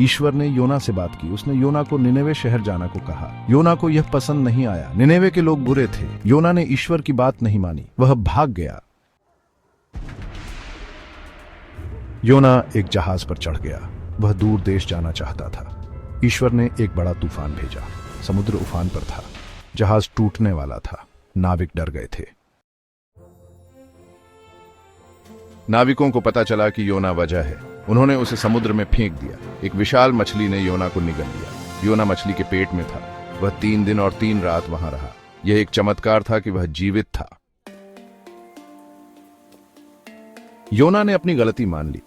ईश्वर ने योना से बात की। उसने योना को निनेवे शहर जाने को कहा। योना को यह पसंद नहीं आया। निनेवे के लोग बुरे थे। योना ने ईश्वर की बात नहीं मानी। वह भाग गया। योना एक जहाज पर चढ़ गया। वह दूर देश जाना चाहता था। ईश्वर ने एक बड़ा तूफान भेजा। समुद्र उफान पर था। जहाज टूटने वाला था। नाविक डर गए थे। नाविकों को पता चला कि योना वजह है। उन्होंने उसे समुद्र में फेंक दिया। एक विशाल मछली ने योना को निगल लिया। योना मछली के पेट में था। वह 3 दिन और 3 रात वहां रहा। यह एक चमत्कार था कि वह जीवित था। योना ने अपनी गलती मान ली।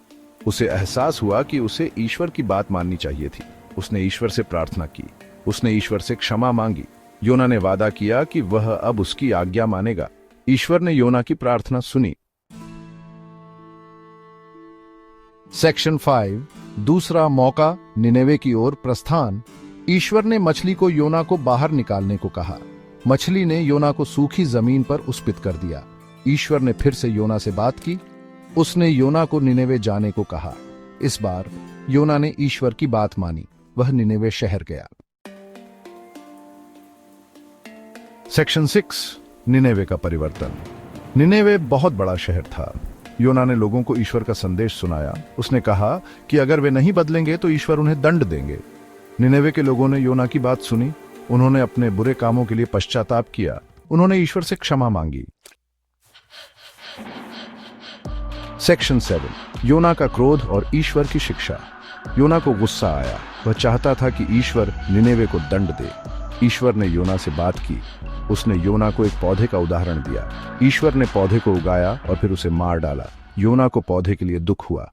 उसे एहसास हुआ कि उसे ईश्वर की बात माननी चाहिए थी। उसने ईश्वर से प्रार्थना की। उसने ईश्वर से क्षमा मांगी। योना ने वादा किया कि वह अब उसकी आज्ञा मानेगा। ईश्वर ने योना की प्रार्थना सुनी। सेक्शन 5, दूसरा मौका, निनेवे की ओर प्रस्थान। ईश्वर ने मछली को योना को बाहर निकालने को कहा। मछली ने योना को सूखी जमीन पर उस्पित कर दिया। ईश्वर ने फिर से योना से बात की। उसने योना को निनेवे जाने को कहा। इस बार योना ने ईश्वर की बात मानी। वह निनेवे शहर गया। सेक्शन 6, निनेवे का परिवर्तन। निनेवे बहुत बड़ा शहर था। योना ने लोगों को ईश्वर का संदेश सुनाया। उसने कहा कि अगर वे नहीं बदलेंगे तो ईश्वर उन्हें दंड देंगे। निनेवे के लोगों ने योना की बात सुनी। उन्होंने अपने बुरे कामों के लिए पश्चाताप किया। उन्होंने ईश्वर से क्षमा मांगी। सेक्शन 7, योना का क्रोध और ईश्वर की शिक्षा। योना को गुस्सा आया। वह चाहता था कि ईश्वर निनेवे को दंड दे। ईश्वर ने योना से बात की। उसने योना को एक पौधे का उदाहरण दिया। ईश्वर ने पौधे को उगाया और फिर उसे मार डाला। योना को पौधे के लिए दुख हुआ।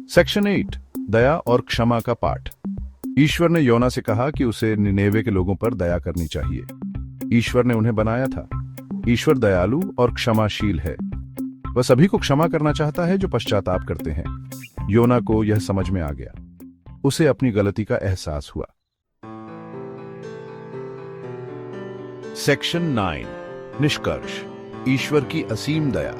सेक्शन 8, दया और क्षमा का पाठ। ईश्वर ने योना से कहा कि उसे निनेवे के लोगों पर दया करनी चाहिए। ईश्वर ने उन्हें बनाया था। ईश्वर दयालु और क्षमाशील है। वह सभी को क्षमा करना चाहता है जो पश्चाताप करते हैं। योना को यह समझ में आ गया। उसे अपनी गलती का एहसास हुआ। सेक्शन 9, निष्कर्ष, ईश्वर की असीम दया।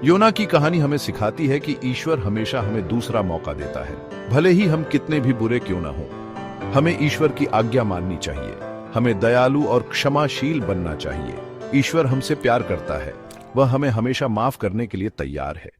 योना की कहानी हमें सिखाती है कि ईश्वर हमेशा हमें दूसरा मौका देता है, भले ही हम कितने भी बुरे क्यों ना हों। हमें ईश्वर की आज्ञा माननी चाहिए। हमें दयालु और क्षमाशील बनना चाहिए। ईश्वर हमसे प्यार करता है। वह हमें हमेशा माफ करने के लिए तैयार है।